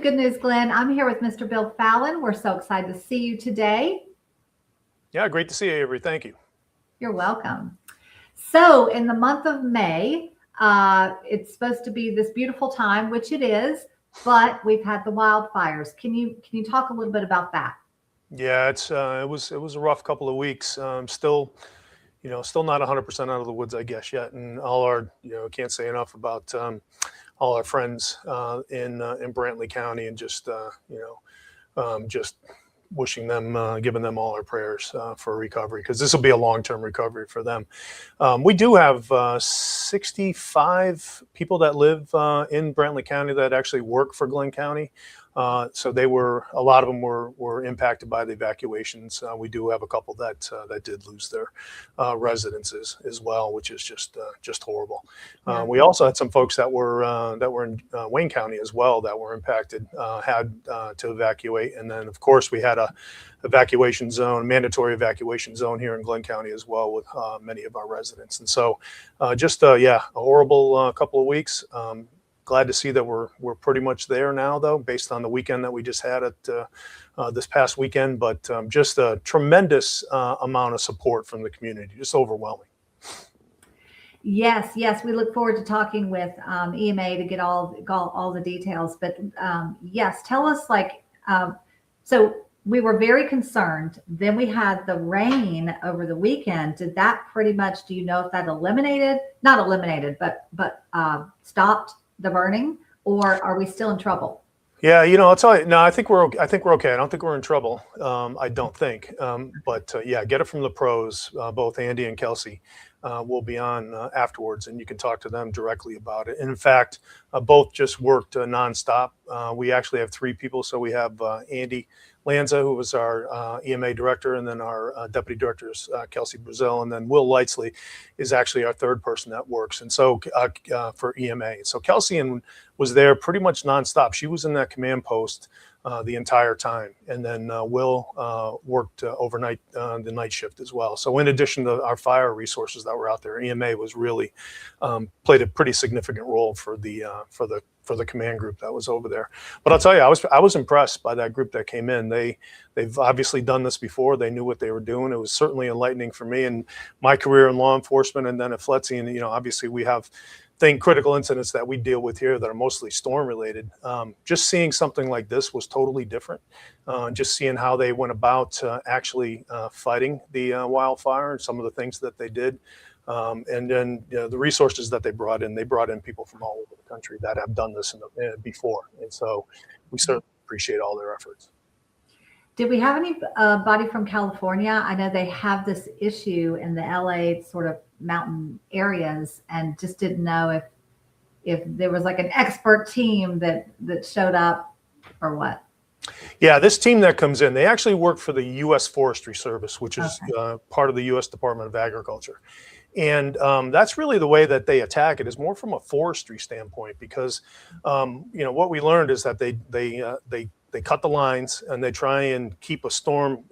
Good News Glynn. I'm here with Mr. Bill Fallon. We're so excited to see you today. Yeah, great to see you, Avery. Thank you. You're welcome. So in the month of May, it's supposed to be this beautiful time, which it is, but we've had the wildfires. Can you talk a little bit about that? Yeah, it was a rough couple of weeks. Still not 100% out of the woods, I guess, yet. And all our, can't say enough about all our friends in Brantley County, and just just wishing them, giving them all our prayers for recovery, because this will be a long-term recovery for them. We do have 65 people that live in Brantley County that actually work for Glynn County. So a lot of them were impacted by the evacuations. We do have a couple that did lose their residences as well, which is just horrible. Yeah. We also had some folks that were in Wayne County as well that were impacted, had to evacuate, and then of course we had a mandatory evacuation zone here in Glynn County as well with many of our residents. And so a horrible couple of weeks. Glad to see that we're pretty much there now, though, based on the weekend that we just had this past weekend. But just a tremendous amount of support from the community, just overwhelming. Yes, we look forward to talking with EMA to get all the details. But yes, tell us, so we were very concerned. Then we had the rain over the weekend. Did that pretty much, do you know if that not eliminated, but stopped the burning, or are we still in trouble? Yeah, I'll tell you. No, I think we're okay. I don't think we're in trouble. I don't think. But yeah, get it from the pros. Both Andy and Kelsey will be on afterwards, and you can talk to them directly about it. And in fact, both just worked nonstop. We actually have 3 people. So we have Andy Lanza, who was our EMA director, and then our deputy directors, Kelsey Brazil, and then Will Lightsley is actually our 3rd person that works. And so for EMA, so Kelsey was there pretty much nonstop. She was in that command post the entire time, and then Will worked overnight, the night shift as well. So in addition to our fire resources that were out there, EMA was really played a pretty significant role for the command group that was over there. But I'll tell you, I was impressed by that group that came in. They've obviously done this before. They knew what they were doing. It was certainly enlightening for me and my career in law enforcement, and then at FLETC. And obviously we have critical incidents that we deal with here that are mostly storm related. Just seeing something like this was totally different. Just seeing how they went about actually fighting the wildfire, and some of the things that they did. And then the resources that they brought in people from all over the country that have done this before. And so we certainly appreciate all their efforts. Did we have anybody from California? I know they have this issue in the LA sort of mountain areas, and just didn't know if there was like an expert team that showed up or what. Yeah, this team that comes in, they actually work for the U.S. Forestry Service, which is part of the U.S. Department of Agriculture. And that's really the way that they attack it, is more from a forestry standpoint, because what we learned is that they cut the lines and they try and keep a storm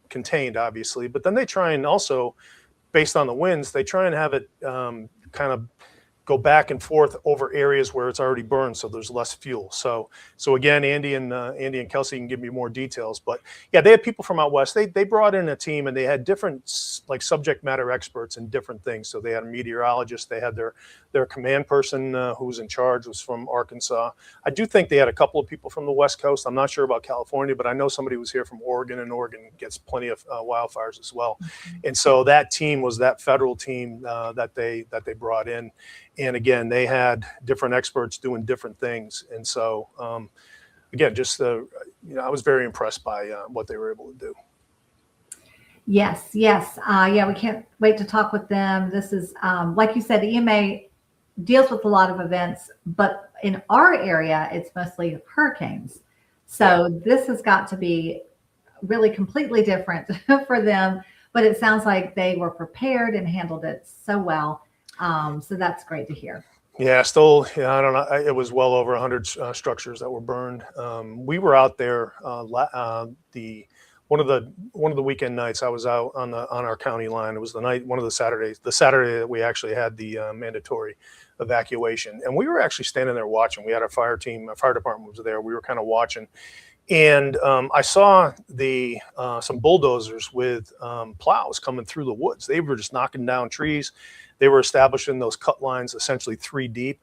contained, obviously, but then they try and also, based on the winds, they try and have it kind of go back and forth over areas where it's already burned, so there's less fuel. So again, Andy and Kelsey can give me more details, but yeah, they had people from out west. They brought in a team, and they had different subject matter experts in different things. So they had a meteorologist, they had their command person who was in charge was from Arkansas. I do think they had a couple of people from the West Coast. I'm not sure about California, but I know somebody was here from Oregon, and Oregon gets plenty of wildfires as well. And so that team was that federal team that they brought in. And again, they had different experts doing different things. And so, again, I was very impressed by what they were able to do. Yes. Yeah, we can't wait to talk with them. This is, like you said, EMA deals with a lot of events, but in our area, it's mostly hurricanes. So this has got to be really completely different for them, but it sounds like they were prepared and handled it so well. So that's great to hear. Yeah, I don't know. It was well over 100 structures that were burned. We were out there the one of the weekend nights I was out on our county line. It was one of the Saturday that we actually had the mandatory evacuation, and we were actually standing there watching. We had our fire department was there. We were kind of watching, and I saw some bulldozers with plows coming through the woods. They were just knocking down trees. They were establishing those cut lines essentially 3 deep.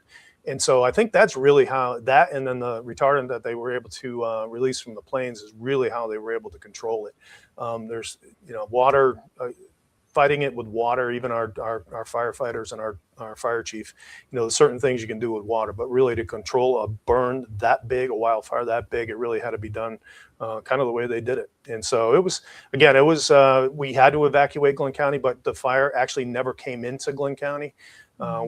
And so I think that's really how that, and then the retardant that they were able to release from the planes is really how they were able to control it. There's, water, fighting it with water, even our firefighters and our fire chief, there's certain things you can do with water, but really to control a burn that big, a wildfire that big, it really had to be done kind of the way they did it. And so it was, we had to evacuate Glynn County, but the fire actually never came into Glynn County.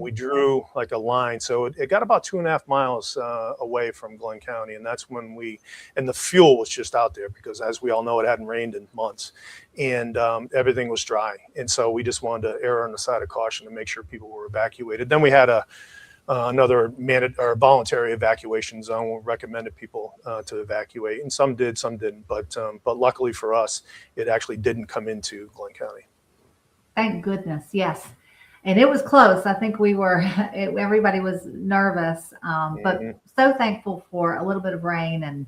We drew like a line, so it got about 2.5 miles away from Glynn County, and that's when and the fuel was just out there because, as we all know, it hadn't rained in months, and everything was dry, and so we just wanted to err on the side of caution to make sure people were evacuated. Then we had another voluntary evacuation zone where we recommended people to evacuate, and some did, some didn't, but luckily for us, it actually didn't come into Glynn County. Thank goodness, yes. And it was close. I think everybody was nervous, but so thankful for a little bit of rain.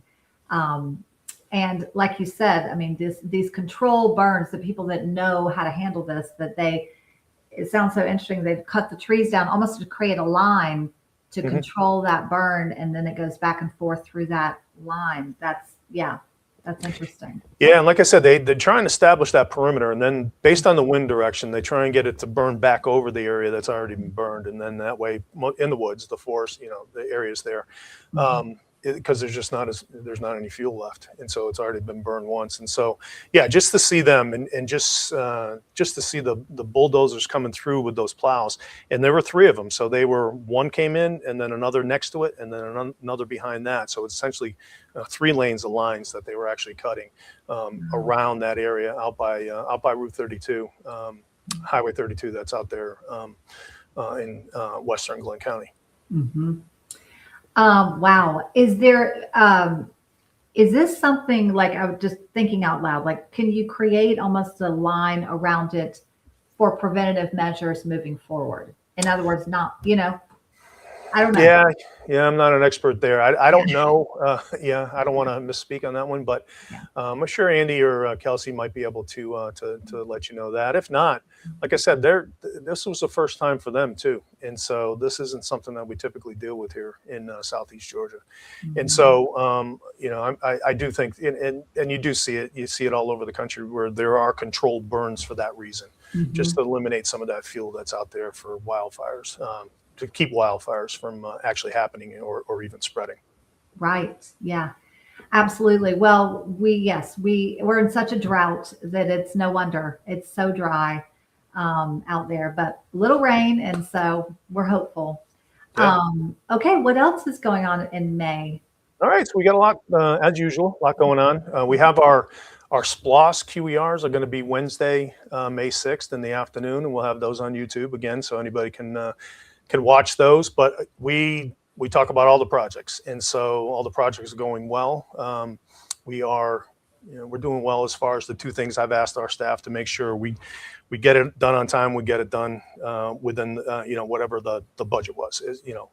And like you said, I mean, these control burns, the people that know how to handle this, it sounds so interesting. They've cut the trees down almost to create a line to control that burn. And then it goes back and forth through that line. That's interesting. Yeah, and like I said, they try and establish that perimeter, and then based on the wind direction, they try and get it to burn back over the area that's already been burned, and then that way, in the woods, the forest, the areas there, because there's not any fuel left, and so it's already been burned once, and so yeah, just to see them and just to see the bulldozers coming through with those plows, and there were 3 of them, so one came in, and then another next to it, and then another behind that, so it's essentially 3 lanes of lines that they were actually cutting around that area out by Route 32, Highway 32, that's out there in western Glynn County. Wow. Is this something like, I was just thinking out loud, like, can you create almost a line around it for preventative measures moving forward? In other words, I don't know. Yeah, I'm not an expert there. I don't know. I don't want to misspeak on that one, but I'm sure Andy or Kelsey might be able to let you know that. If not, like I said, this was the first time for them too, and so this isn't something that we typically deal with here in Southeast Georgia. And so I do think, and you do see it. You see it all over the country where there are controlled burns for that reason, just to eliminate some of that fuel that's out there for wildfires. To keep wildfires from actually happening or even spreading. Right. Yeah, absolutely. Well, we're in such a drought that it's no wonder it's so dry out there, but little rain. And so we're hopeful. Yeah. Okay. What else is going on in May? All right. So we got a lot, as usual, a lot going on. We have our SPLOS QERs are going to be Wednesday, May 6th in the afternoon, and we'll have those on YouTube again. So anybody can watch those, but we talk about all the projects, and so all the projects are going well. We're doing well as far as the 2 things I've asked our staff to make sure we get it done on time, we get it done within whatever the budget was,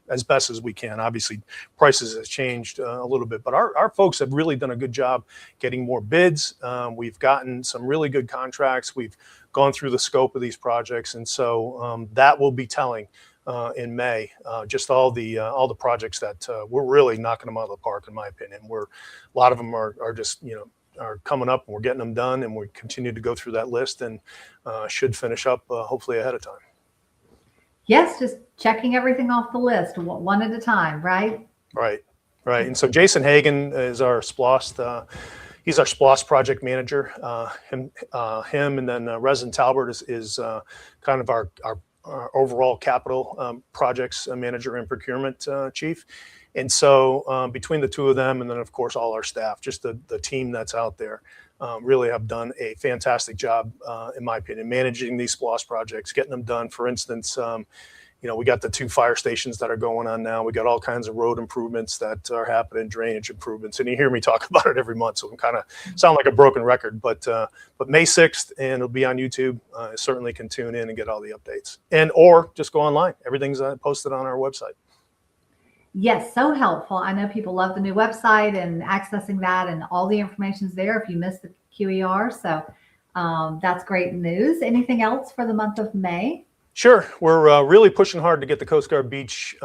as best as we can. Obviously prices has changed a little bit, but our folks have really done a good job getting more bids. We've gotten some really good contracts. We've gone through the scope of these projects, and so that will be telling in May, just all the projects that we're really knocking them out of the park, in my opinion. A lot of them are just are coming up, and we're getting them done, and we continue to go through that list, and should finish up hopefully ahead of time. Yes, just checking everything off the list one at a time, right? Right. And so Jason Hagan is our SPLOS. He's our SPLOS project manager. Him, and then Resin Talbert is kind of our overall capital projects manager and procurement chief. And so between the 2 of them, and then of course all our staff, just the team that's out there, really have done a fantastic job, in my opinion, managing these SPLOS projects, getting them done. For instance, we got the 2 fire stations that are going on now. We got all kinds of road improvements that are happening, drainage improvements, and you hear me talk about it every month. So I'm kind of sound like a broken record, but May 6th, and it'll be on YouTube. Certainly can tune in and get all the updates, or just go online. Everything's posted on our website. Yes, so helpful. I know people love the new website and accessing that, and all the information's there if you missed the QER. So that's great news. Anything else for the month of May? Sure. We're really pushing hard to get the Coast Guard Beach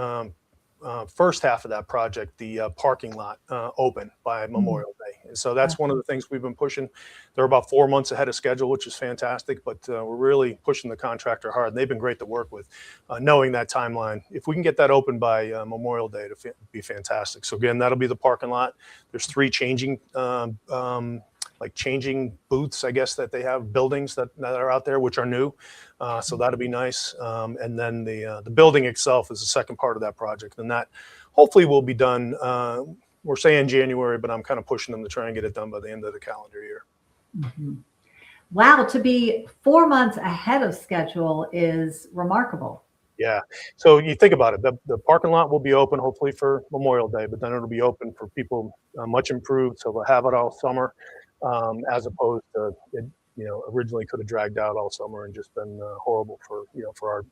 first half of that project, the parking lot, open by Memorial Day. And so that's one of the things we've been pushing. They're about 4 months ahead of schedule, which is fantastic, but we're really pushing the contractor hard. And they've been great to work with, knowing that timeline. If we can get that open by Memorial Day, it'll be fantastic. So again, that'll be the parking lot. There's 3 changing booths, I guess, that they have, buildings that are out there, which are new. So that'll be nice. And then the building itself is the second part of that project. And that hopefully will be done. We're saying January, but I'm kind of pushing them to try and get it done by the end of the calendar year. Mm-hmm. Wow. To be 4 months ahead of schedule is remarkable. Yeah. So you think about it, the parking lot will be open hopefully for Memorial Day, but then it'll be open for people much improved. So they'll have it all summer. As opposed to it, originally could have dragged out all summer and just been horrible for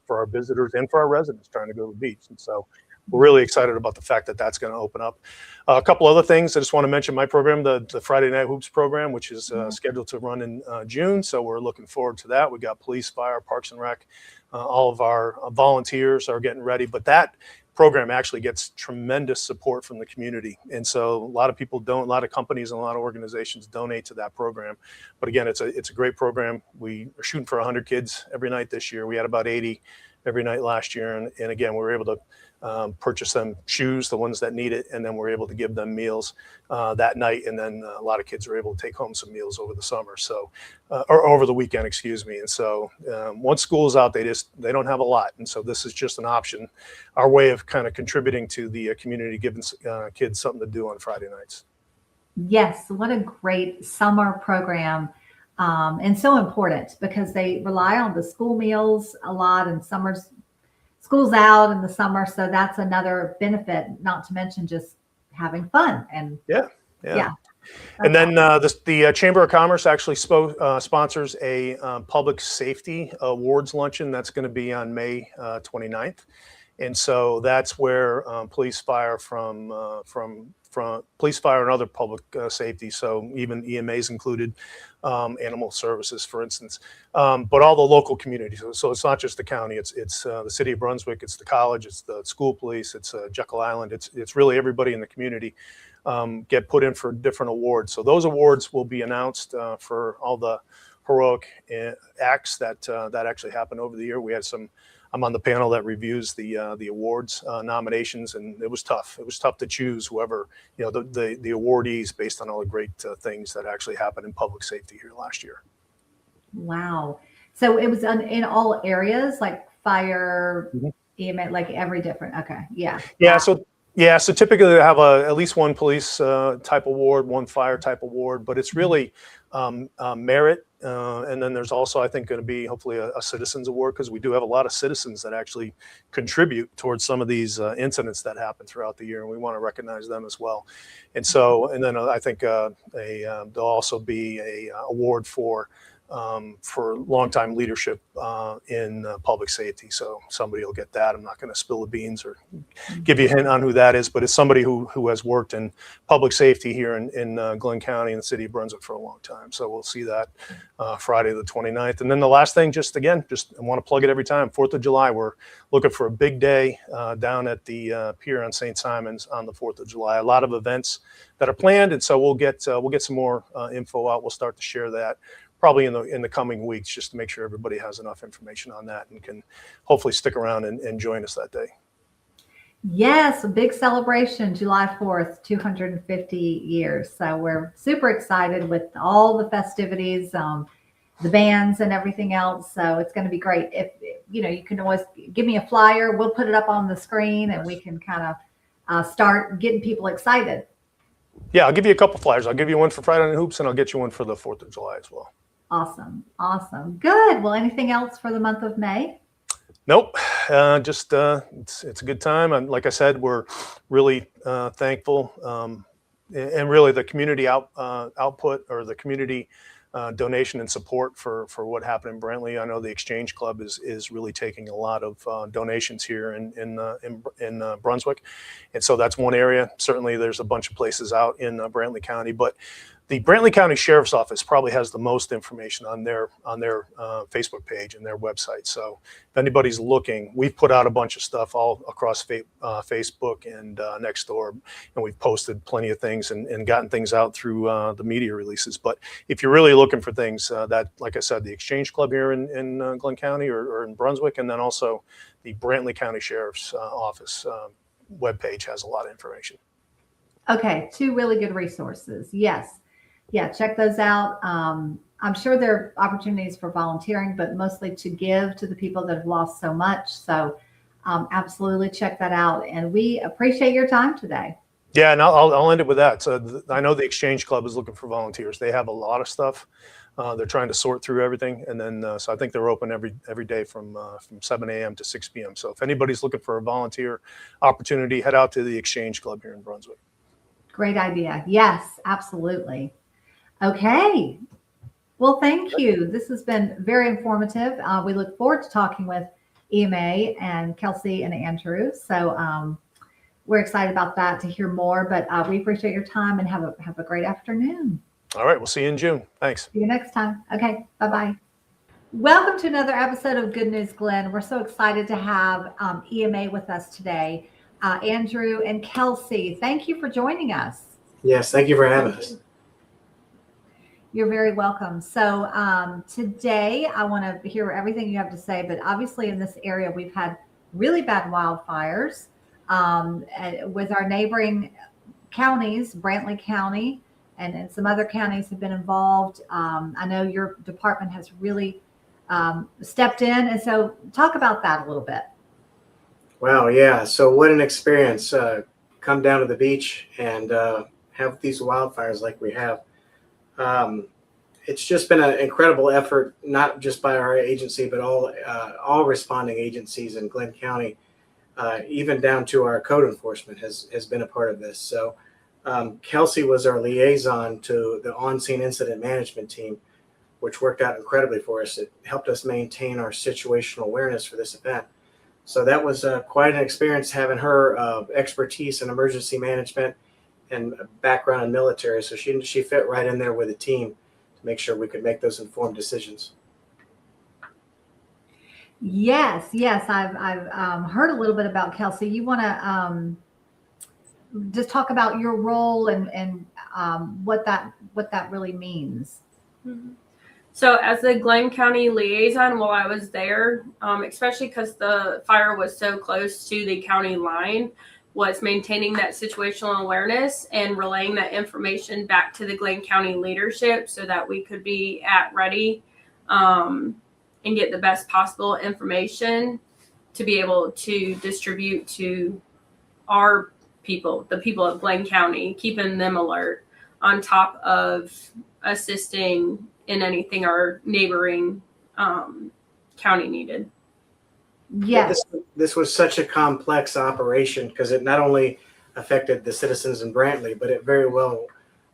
our visitors and for our residents trying to go to the beach. And so we're really excited about the fact that that's going to open up. A couple other things I just want to mention: my program, the Friday Night Hoops program, which is scheduled to run in June. So we're looking forward to that. We got police, fire, parks and rec. All of our volunteers are getting ready, but that program actually gets tremendous support from the community. And so a lot of companies and a lot of organizations donate to that program. But again, it's a great program. We are shooting for 100 kids every night this year. We had about 80 every night last year. And again, we were able to purchase them shoes, the ones that need it, and then we're able to give them meals that night. And then a lot of kids are able to take home some meals over the summer, or over the weekend, excuse me. And so once school is out, they don't have a lot. And so this is just an option, our way of kind of contributing to the community, giving kids something to do on Friday nights. Yes, what a great summer program. And so important because they rely on the school meals a lot, and school's out in the summer. So that's another benefit, not to mention just having fun. And yeah. And then the Chamber of Commerce actually sponsors a public safety awards luncheon that's going to be on May 29th. And so that's where police, fire from police, fire, and other public safety. So even EMA's included, animal services, for instance, but all the local communities. So it's not just the county. It's the city of Brunswick. It's the college. It's the school police. It's Jekyll Island. It's really everybody in the community get put in for different awards. So those awards will be announced for all the heroic acts that actually happened over the year. We had some. I'm on the panel that reviews the awards nominations, and it was tough. It was tough to choose whoever, the awardees based on all the great things that actually happened in public safety here last year. Wow. So it was in all areas, like fire, EMA, like every different. Okay. Yeah. Yeah. Wow. So typically they have at least one police type award, one fire type award, but it's really merit. And then there's also, I think, going to be hopefully a citizens award, because we do have a lot of citizens that actually contribute towards some of these incidents that happen throughout the year, and we want to recognize them as well. And so, and then I think there'll also be a award for longtime leadership in public safety. So somebody will get that. I'm not going to spill the beans or give you a hint on who that is, but it's somebody who has worked in public safety here in Glynn County and the city of Brunswick for a long time. So we'll see that Friday the 29th. And then the last thing, I want to plug it every time, 4th of July, we're looking for a big day down at the pier on St. Simon's on the 4th of July. A lot of events that are planned, and so we'll get some more info out. We'll start to share that probably in the coming weeks, just to make sure everybody has enough information on that and can hopefully stick around and join us that day. Yes, a big celebration, July 4th, 250 years. So we're super excited with all the festivities, the bands and everything else. So it's going to be great. If you can always give me a flyer, we'll put it up on the screen and we can kind of start getting people excited. Yeah, I'll give you a couple flyers. I'll give you one for Friday Night Hoops, and I'll get you one for the 4th of July as well. Awesome. Awesome. Good. Well, anything else for the month of May? Nope. Just it's a good time, and like I said, we're really thankful, and really the community output, or the community donation and support for what happened in Brantley. I know the Exchange Club is really taking a lot of donations here in Brunswick, and so that's one area. Certainly, there's a bunch of places out in Brantley County, but the Brantley County Sheriff's Office probably has the most information on their Facebook page and their website. So if anybody's looking, we've put out a bunch of stuff all across Facebook and Nextdoor, and we've posted plenty of things and gotten things out through the media releases. But if you're really looking for things, that, like I said, the Exchange Club here in Glynn County or in Brunswick, and then also the Brantley County Sheriff's Office webpage has a lot of information. Okay, two really good resources. Yes. Yeah, check those out. I'm sure there are opportunities for volunteering, but mostly to give to the people that have lost so much. So absolutely check that out. And we appreciate your time today. Yeah, and I'll end it with that. So I know the Exchange Club is looking for volunteers. They have a lot of stuff. They're trying to sort through everything. And then, so I think they're open every day from 7 a.m. to 6 p.m. So if anybody's looking for a volunteer opportunity, head out to the Exchange Club here in Brunswick. Great idea. Yes, absolutely. Okay. Well, thank you. This has been very informative. We look forward to talking with EMA and Kelsey and Andrew. So we're excited about that, to hear more, but we appreciate your time, and have a great afternoon. All right. We'll see you in June. Thanks. See you next time. Okay. Bye-bye. Welcome to another episode of Good News Glynn. We're so excited to have EMA with us today. Andrew and Kelsey, thank you for joining us. Yes, thank you for having us. You're very welcome. So today I want to hear everything you have to say, but obviously in this area we've had really bad wildfires with our neighboring counties. Brantley County and some other counties have been involved. I know your department has really stepped in, and so talk about that a little bit. Wow, yeah. So what an experience. Come down to the beach and have these wildfires like we have. It's just been an incredible effort, not just by our agency, but all responding agencies in Glynn County, even down to our code enforcement has been a part of this. So Kelsey was our liaison to the on-scene incident management team, which worked out incredibly for us. It helped us maintain our situational awareness for this event. So that was quite an experience, having her expertise in emergency management and background in military. So she fit right in there with the team to make sure we could make those informed decisions. Yes. I've heard a little bit about Kelsey. You want to just talk about your role and what that really means. Mm-hmm. So as the Glynn County liaison, while I was there, especially because the fire was so close to the county line, was maintaining that situational awareness and relaying that information back to the Glynn County leadership so that we could be ready and get the best possible information to be able to distribute to our people, the people of Glynn County, keeping them alert, on top of assisting in anything our neighboring county needed. Yes. This was such a complex operation because it not only affected the citizens in Brantley, but it very well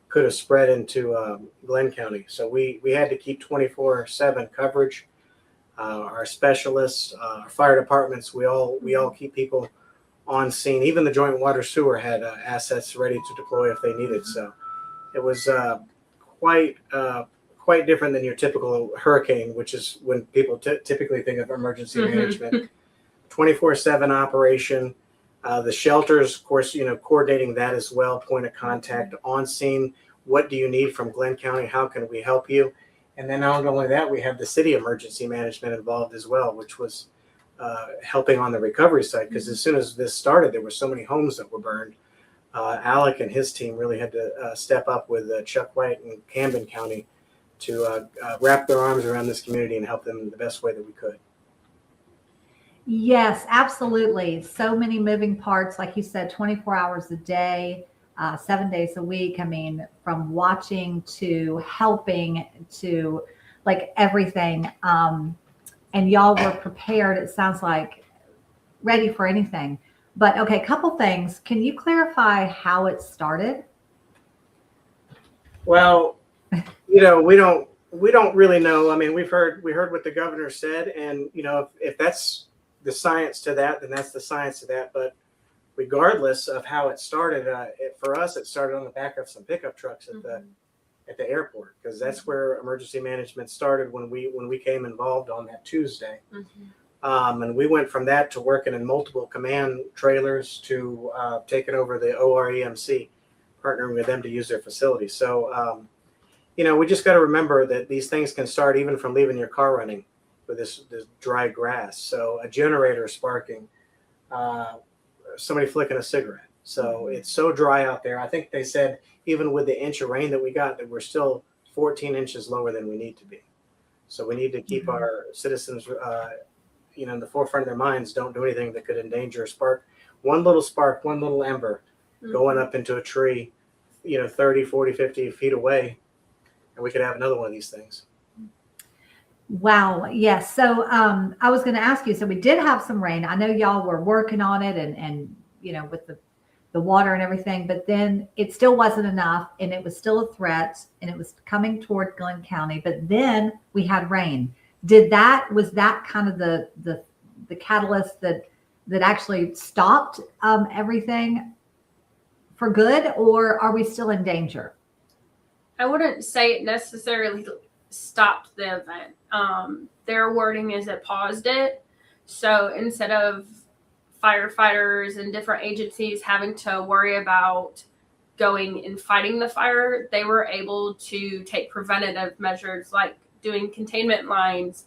could have spread into Glynn County. So we had to keep 24/7 coverage. Our specialists, our fire departments, we all keep people on scene. Even the joint water sewer had assets ready to deploy if they needed. So it was quite different than your typical hurricane, which is when people typically think of emergency management. 24/7 operation. The shelters, of course, coordinating that as well, point of contact on scene. What do you need from Glynn County? How can we help you? And then not only that, we have the city emergency management involved as well, which was helping on the recovery side, because as soon as this started, there were so many homes that were burned. Alec and his team really had to step up with Chuck White and Camden County to wrap their arms around this community and help them in the best way that we could. Yes, absolutely. So many moving parts, like you said, 24 hours a day, 7 days a week. I mean, from watching to helping to like everything. and y'all were prepared, it sounds like, ready for anything. But okay, couple things. Can you clarify how it started? Well, we don't really know. I mean, we heard what the governor said, and if that's the science to that, then that's the science to that. But regardless of how it started, for us, it started on the back of some pickup trucks at the airport, because that's where emergency management started when we came involved on that Tuesday. And we went from that to working in multiple command trailers to taking over the OREMC, partnering with them to use their facility. So, we just got to remember that these things can start even from leaving your car running with this dry grass. So a generator sparking, somebody flicking a cigarette. So it's so dry out there. I think they said even with the inch of rain that we got, that we're still 14 inches lower than we need to be. So we need to keep our citizens, in the forefront of their minds. Don't do anything that could endanger a spark, one little ember going up into a tree, 30, 40, 50 feet away, and we could have another one of these things. Wow. Yes. So I was going to ask you, so we did have some rain. I know y'all were working on it and with the water and everything, but then it still wasn't enough, and it was still a threat, and it was coming toward Glynn County, but then we had rain. Was that kind of the catalyst that actually stopped everything for good, or are we still in danger? I wouldn't say it necessarily stopped the event. Their wording is it paused it. So instead of firefighters and different agencies having to worry about going and fighting the fire, they were able to take preventative measures like doing containment lines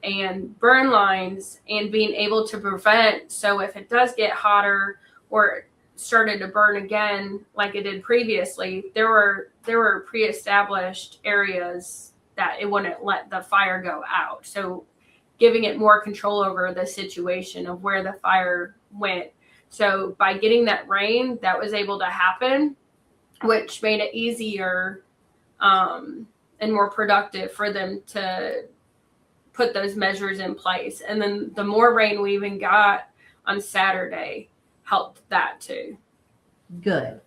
and burn lines and being able to prevent. So if it does get hotter or it started to burn again like it did previously, there were pre-established areas that it wouldn't let the fire go out. So giving it more control over the situation of where the fire went. So by getting that rain, that was able to happen, which made it easier and more productive for them to put those measures in place. And then the more rain we even got on Saturday helped that too. Good.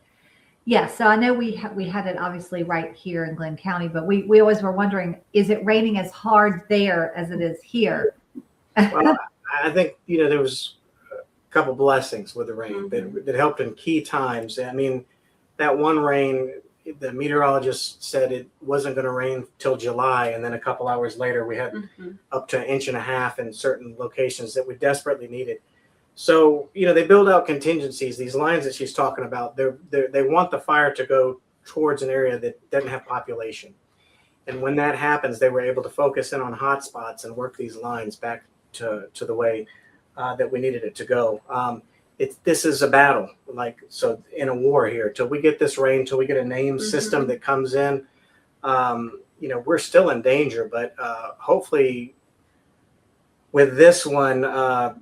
Yeah. So I know we had it obviously right here in Glynn County, but we always were wondering, is it raining as hard there as it is here? Well, I think, there was a couple blessings with the rain that helped in key times. I mean, that one rain, the meteorologist said it wasn't going to rain till July, and then a couple hours later we had up to 1.5 inches in certain locations that we desperately needed. So they build out contingencies. These lines that she's talking about, they want the fire to go towards an area that doesn't have population, and when that happens, they were able to focus in on hot spots and work these lines back to the way that we needed it to go. This is a battle, so in a war here, till we get this rain, till we get a name system that comes in, we're still in danger. But hopefully, with this one, I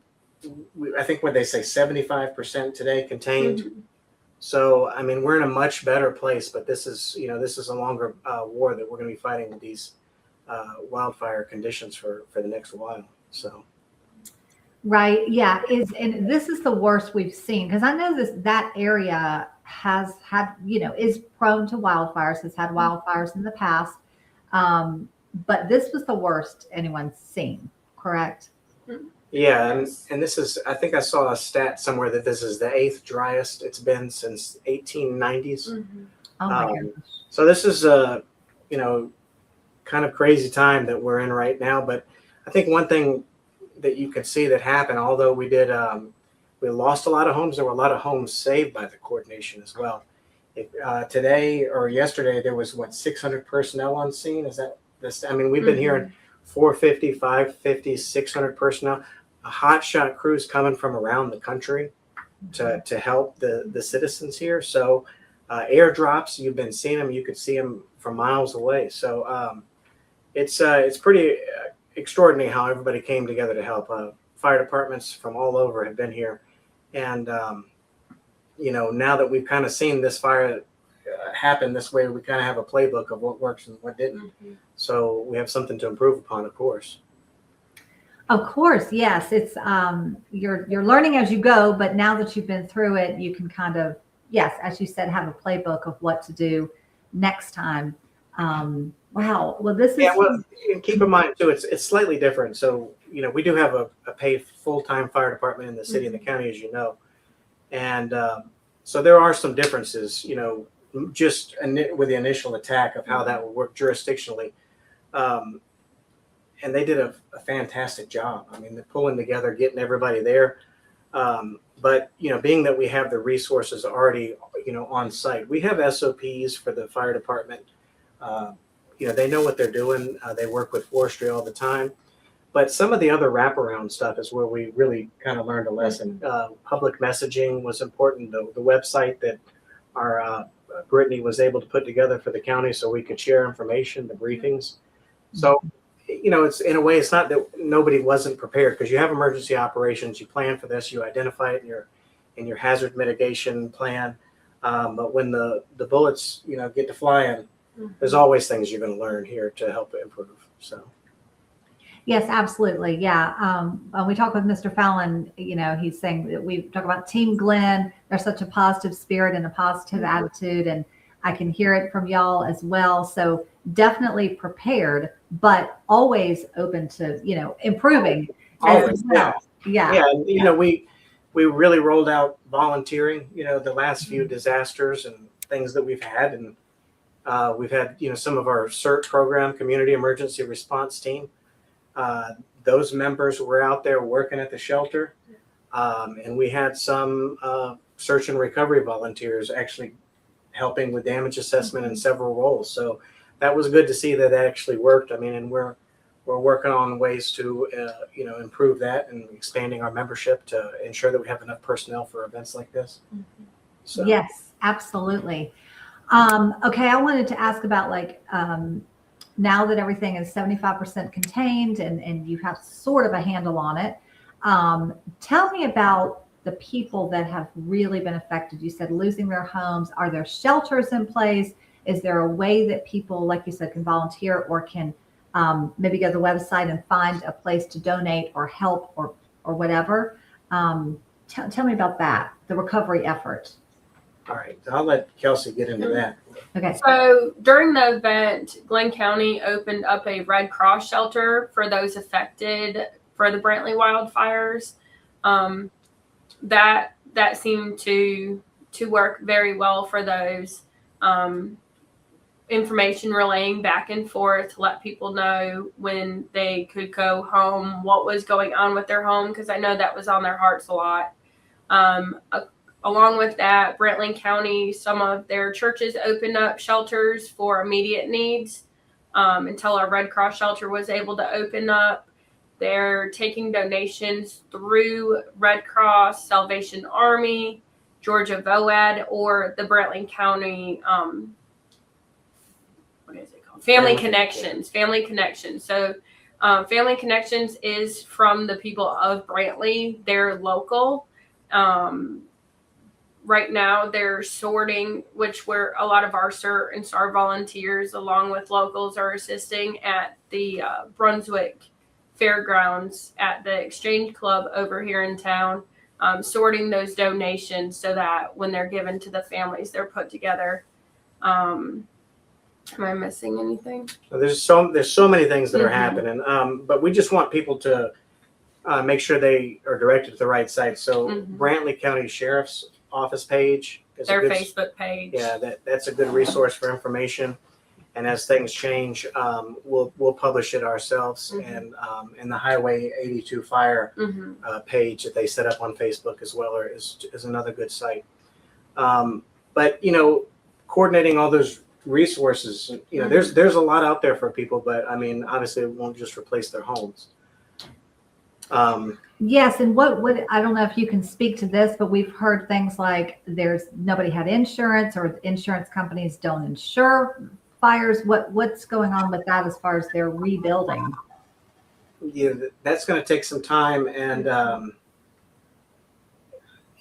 think what they say 75% today contained. So I mean, we're in a much better place. But this is a longer war that we're going to be fighting with these wildfire conditions for the next while. So. Right. Yeah. And this is the worst we've seen, because I know that area has had, is prone to wildfires, has had wildfires in the past. But this was the worst anyone's seen, correct? Yeah. And this is, I think I saw a stat somewhere that this is the 8th driest it's been since 1890s. Oh my goodness. So this is kind of crazy time that we're in right now. But I think one thing that you can see that happened, although we lost a lot of homes, there were a lot of homes saved by the coordination as well. Today or yesterday, there was 600 personnel on scene. Is that this? I mean, we've been hearing 450, 550, 600 personnel, a hot shot crews coming from around the country to help the citizens here. So airdrops, you've been seeing them. You could see them from miles away. So it's pretty extraordinary how everybody came together to help. Fire departments from all over have been here, and now that we've kind of seen this fire happen this way, we kind of have a playbook of what works and what didn't. So we have something to improve upon, of course. Of course, yes. It's you're learning as you go, but now that you've been through it, you can kind of, yes, as you said, have a playbook of what to do next time. Wow. Well, this is Yeah, well, and keep in mind too, it's slightly different. So, we do have a paid full-time fire department in the city and the county, as you know. And so there are some differences, just with the initial attack of how that will work jurisdictionally. And they did a fantastic job. I mean, they're pulling together, getting everybody there. But, being that we have the resources already, on site, we have SOPs for the fire department. They know what they're doing. They work with forestry all the time. But some of the other wraparound stuff is where we really kind of learned a lesson. Public messaging was important. The website that our Brittany was able to put together for the county so we could share information, the briefings. So, it's in a way, it's not that nobody wasn't prepared, because you have emergency operations, you plan for this, you identify it in your hazard mitigation plan. But when the bullets, get to flying, there's always things you're going to learn here to help improve. So. Yes, absolutely. Yeah. When we talk with Mr. Fallon, he's saying that we talk about Team Glynn. There's such a positive spirit and a positive attitude, and I can hear it from y'all as well. So definitely prepared, but always open to, improving. Always, well. Yeah. Yeah. And, we really rolled out volunteering, the last few disasters and things that we've had. And we've had, some of our CERT program, Community Emergency Response Team. Those members were out there working at the shelter. And we had some search and recovery volunteers actually helping with damage assessment in several roles. So that was good to see that actually worked. I mean, and we're working on ways to, improve that and expanding our membership to ensure that we have enough personnel for events like this. So. Yes, absolutely. Okay. I wanted to ask about now that everything is 75% contained and you have sort of a handle on it, tell me about the people that have really been affected. You said losing their homes. Are there shelters in place? Is there a way that people, like you said, can volunteer or can maybe go to the website and find a place to donate or help or whatever? Tell me about that, the recovery effort. All right, I'll let Kelsey get into that. Okay. So during the event, Glynn County opened up a Red Cross shelter for those affected for the Brantley wildfires. That seemed to work very well for those. Information relaying back and forth to let people know when they could go home, what was going on with their home, because I know that was on their hearts a lot. Along with that, Brantley County, some of their churches opened up shelters for immediate needs until our Red Cross shelter was able to open up. They're taking donations through Red Cross, Salvation Army, Georgia VOAD, or the Brantley County, what is it called? Family Connections. Family Connections. So Family Connections is from the people of Brantley. They're local. Right now they're sorting, where a lot of our CERT and STAR volunteers along with locals are assisting at the Brunswick Fairgrounds at the Exchange Club over here in town, sorting those donations so that when they're given to the families, they're put together. Am I missing anything? There's so many things that are happening, but we just want people to make sure they are directed to the right site. So Brantley County Sheriffs Office page is their Facebook page. Yeah, that's a good resource for information. And as things change, we'll publish it ourselves. And the Highway 82 Fire page that they set up on Facebook as well is another good site. But coordinating all those resources, there's a lot out there for people. But I mean, obviously, it won't just replace their homes. Yes, and what I don't know if you can speak to this, but we've heard things like nobody had insurance, or insurance companies don't insure fires. What's going on with that as far as their rebuilding? Yeah, that's going to take some time, and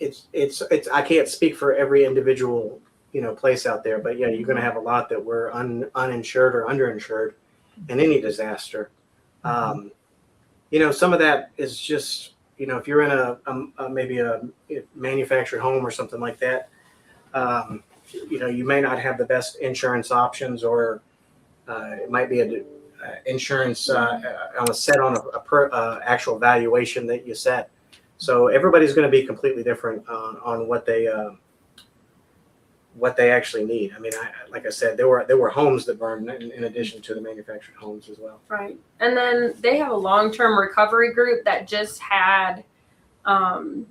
it's I can't speak for every individual place out there, but yeah, you're going to have a lot that were uninsured or underinsured in any disaster. some of that is just, if you're in maybe a manufactured home or something like that, you may not have the best insurance options, or it might be a insurance set on a actual valuation that you set. So everybody's going to be completely different on what they actually need. I mean, like I said, there were homes that burned in addition to the manufactured homes as well. Right. And then they have a long-term recovery group that just had, I'm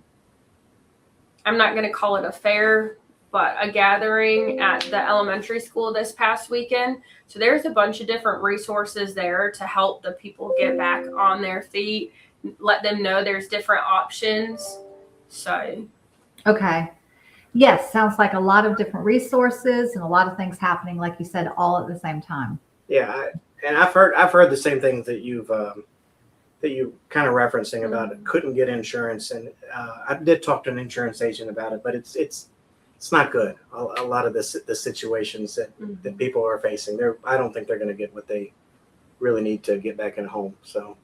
not going to call it a fair, but a gathering at the elementary school this past weekend. So there's a bunch of different resources there to help the people get back on their feet, let them know there's different options. So. Okay. Yes. Sounds like a lot of different resources and a lot of things happening, like you said, all at the same time. Yeah. And I've heard the same things that you kind of referencing about it. Couldn't get insurance. And I did talk to an insurance agent about it, but it's not good. A lot of the situations that people are facing, I don't think they're going to get what they really need to get back in a home. So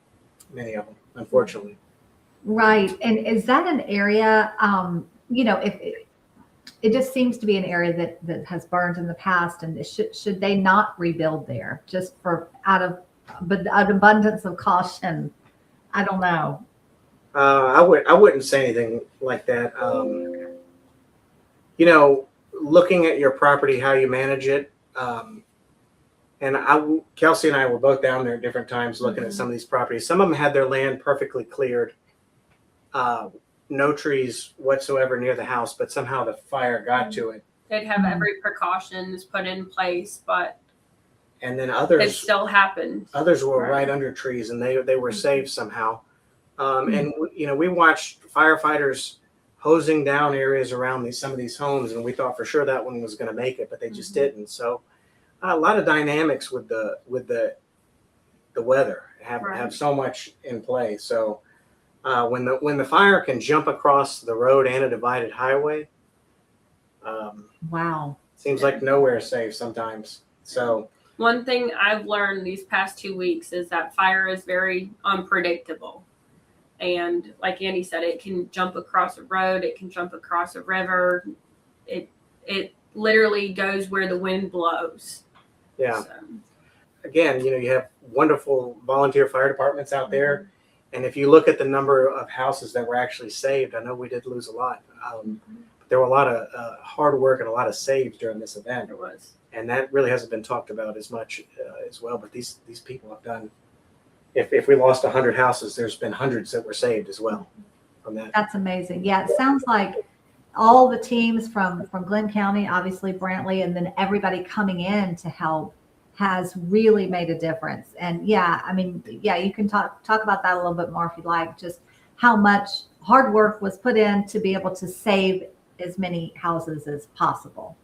many of them, unfortunately. Right. And is that an area, if it just seems to be an area that has burned in the past, and should they not rebuild there just out of an abundance of caution? I don't know. I wouldn't say anything like that. Looking at your property, how you manage it. And Kelsey and I were both down there at different times looking at some of these properties. Some of them had their land perfectly cleared, no trees whatsoever near the house, but somehow the fire got to it. They'd have every precautions put in place, and then it still happened. Others were right under trees, and they were saved somehow. And we watched firefighters hosing down areas around some of these homes, and we thought for sure that one was going to make it, but they just didn't. So a lot of dynamics with the weather have so much in play. So when the fire can jump across the road and a divided highway, wow, seems like nowhere is safe sometimes. So one thing I've learned these past 2 weeks is that fire is very unpredictable. And like Andy said, it can jump across a road. It can jump across a river. It literally goes where the wind blows. Yeah. So. Again, you have wonderful volunteer fire departments out there. And if you look at the number of houses that were actually saved, I know we did lose a lot. There were a lot of hard work and a lot of saves during this event. There was. And that really hasn't been talked about as much as well. But these people have done. If we lost 100 houses, there's been hundreds that were saved as well from that. That's amazing. Yeah, it sounds like all the teams from Glynn County, obviously Brantley, and then everybody coming in to help has really made a difference. And you can talk about that a little bit more if you'd like, just how much hard work was put in to be able to save as many houses as possible.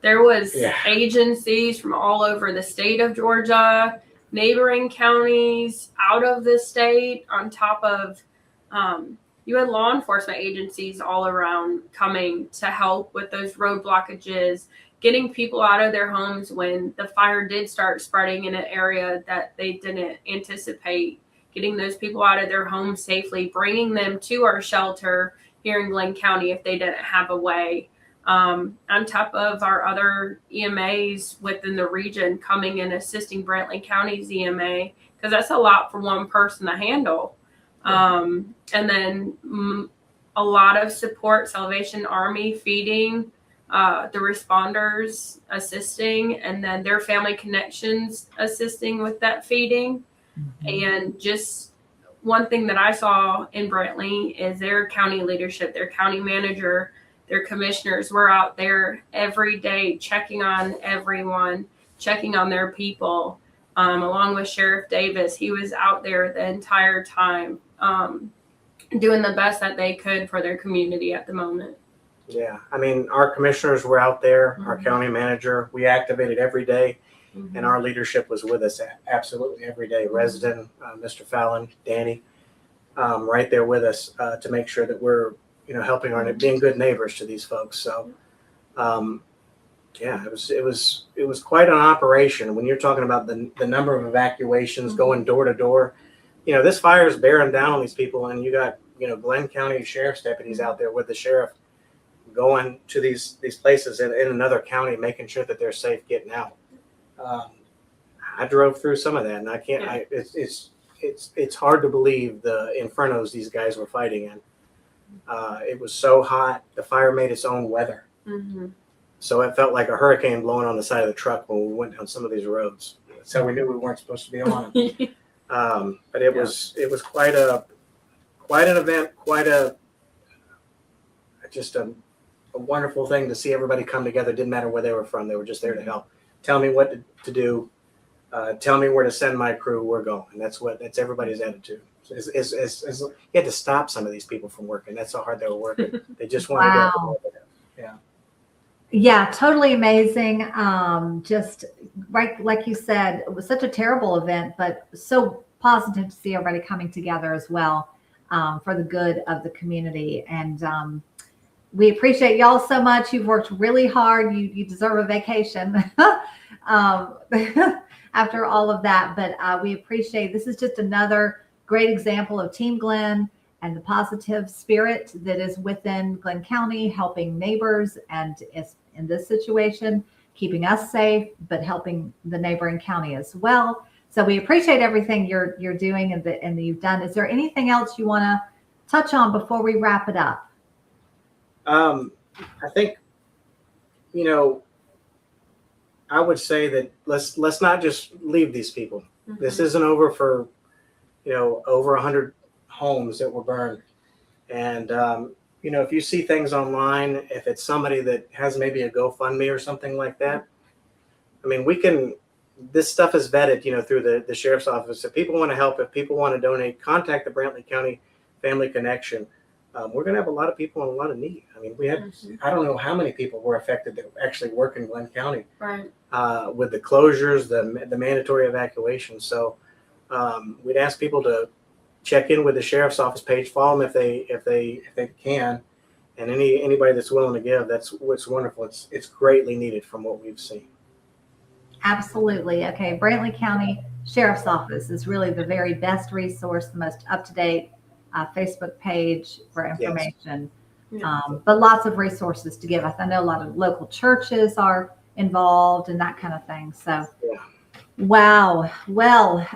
There was agencies from all over the state of Georgia, neighboring counties, out of the state, on top of you had law enforcement agencies all around coming to help with those road blockages, getting people out of their homes when the fire did start spreading in an area that they didn't anticipate, getting those people out of their homes safely, bringing them to our shelter here in Glynn County if they didn't have a way. On top of our other EMAs within the region coming and assisting Brantley County's EMA, because that's a lot for one person to handle. And then a lot of support, Salvation Army feeding, the responders assisting, and then their family connections assisting with that feeding. And just one thing that I saw in Brantley is their county leadership, their county manager, their commissioners were out there every day checking on everyone, checking on their people, along with Sheriff Davis. He was out there the entire time, doing the best that they could for their community at the moment. Yeah, I mean, our commissioners were out there, our county manager, we activated every day, and our leadership was with us absolutely every day. Resident, Mr. Fallon, Danny, right there with us to make sure that we're helping being good neighbors to these folks. So, it was quite an operation. When you're talking about the number of evacuations going door to door, this fire is bearing down on these people, and you got, Glynn County Sheriff's deputies out there with the sheriff going to these places in another county, making sure that they're safe getting out. I drove through some of that, and I can't. It's hard to believe the infernos these guys were fighting in. It was so hot. The fire made its own weather, so it felt like a hurricane blowing on the side of the truck when we went down some of these roads. That's how we knew we weren't supposed to be on them. But it was quite an event, just a wonderful thing to see everybody come together. Didn't matter where they were from; they were just there to help. Tell me what to do. Tell me where to send my crew. We're going. That's everybody's attitude. You had to stop some of these people from working. That's how hard they were working. They just wanted to go. Yeah, totally amazing. Just right, like you said, it was such a terrible event, but so positive to see everybody coming together as well for the good of the community. And we appreciate y'all so much. You've worked really hard. You deserve a vacation after all of that. But we appreciate, this is just another great example of Team Glynn and the positive spirit that is within Glynn County, helping neighbors, and is in this situation, keeping us safe, but helping the neighboring county as well. So we appreciate everything you're doing and that you've done. Is there anything else you want to touch on before we wrap it up? I think, I would say that let's not just leave these people. This isn't over for, over 100 homes that were burned. And, if you see things online, if it's somebody that has maybe a GoFundMe or something like that, I mean, this stuff is vetted, through the sheriff's office. If people want to help, if people want to donate, contact the Brantley County Family Connection. We're going to have a lot of people in a lot of need. I mean, we had, I don't know how many people were affected that actually work in Glynn County, Right. With the closures, the mandatory evacuation. So we'd ask people to check in with the sheriff's office page, follow them if they can, and anybody that's willing to give. That's what's wonderful. It's greatly needed from what we've seen. Absolutely. Okay. Brantley County Sheriff's Office is really the very best resource, the most up-to-date Facebook page for information. Yes. But lots of resources to give us. I know a lot of local churches are involved and that kind of thing. So, wow. Well,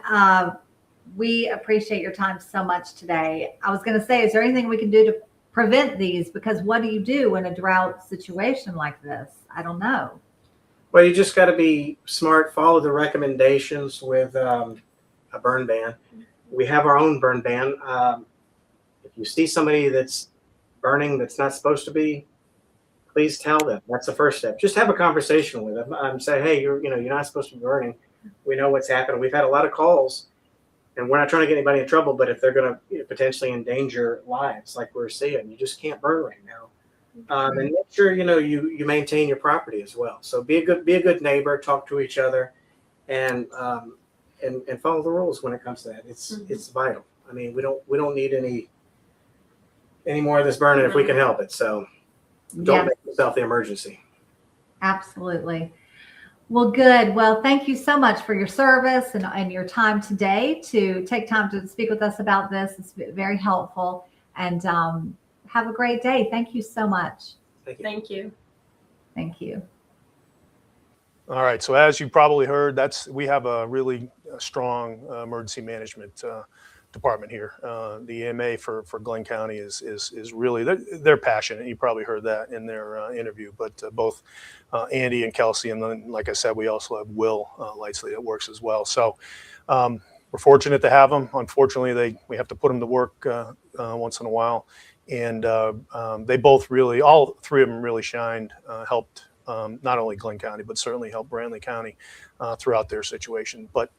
we appreciate your time so much today. I was going to say, is there anything we can do to prevent these? Because what do you do in a drought situation like this? I don't know. Well, you just got to be smart, follow the recommendations with a burn ban. We have our own burn ban. If you see somebody that's burning that's not supposed to be, please tell them. That's the first step. Just have a conversation with them. Say, hey, you're not supposed to be burning. We know what's happening. We've had a lot of calls, and we're not trying to get anybody in trouble. But if they're going to potentially endanger lives, like we're seeing, you just can't burn right now. And make sure you maintain your property as well. So be a good neighbor. Talk to each other, and follow the rules when it comes to that. It's vital. I mean, we don't need any more of this burning if we can help it. So don't make yourself the emergency. Absolutely. Well, good. Well, thank you so much for your service and your time today to take time to speak with us about this. It's very helpful. And have a great day. Thank you so much. Thank you. Thank you. Thank you. All right. So as you probably heard, we have a really strong emergency management department here. The EMA for Glynn County is really, they're passionate. You probably heard that in their interview, but both Andy and Kelsey, and then, like I said, we also have Will Lightsley that works as well. So we're fortunate to have them. Unfortunately, we have to put them to work once in a while. And they both really, all three of them really shined, helped not only Glynn County, but certainly helped Brantley County throughout their situation. But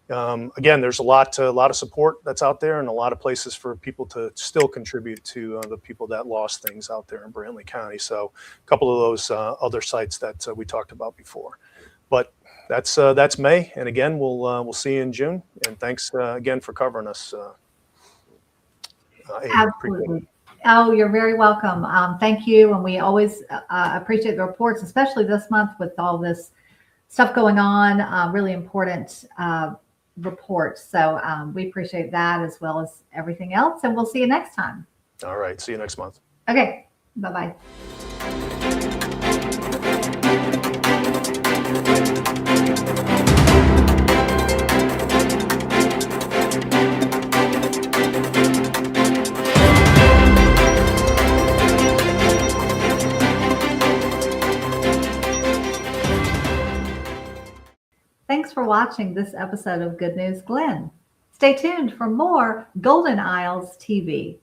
again, there's a lot of support that's out there, and a lot of places for people to still contribute to the people that lost things out there in Brantley County. So a couple of those other sites that we talked about before. But that's May, and again, we'll see you in June. And thanks again for covering us. Absolutely. Oh, you're very welcome. Thank you. And we always appreciate the reports, especially this month with all this stuff going on. Really important report. So we appreciate that as well as everything else. And we'll see you next time. All right. See you next month. Okay. Bye-bye. Thanks for watching this episode of Good News Glynn. Stay tuned for more Golden Isles TV.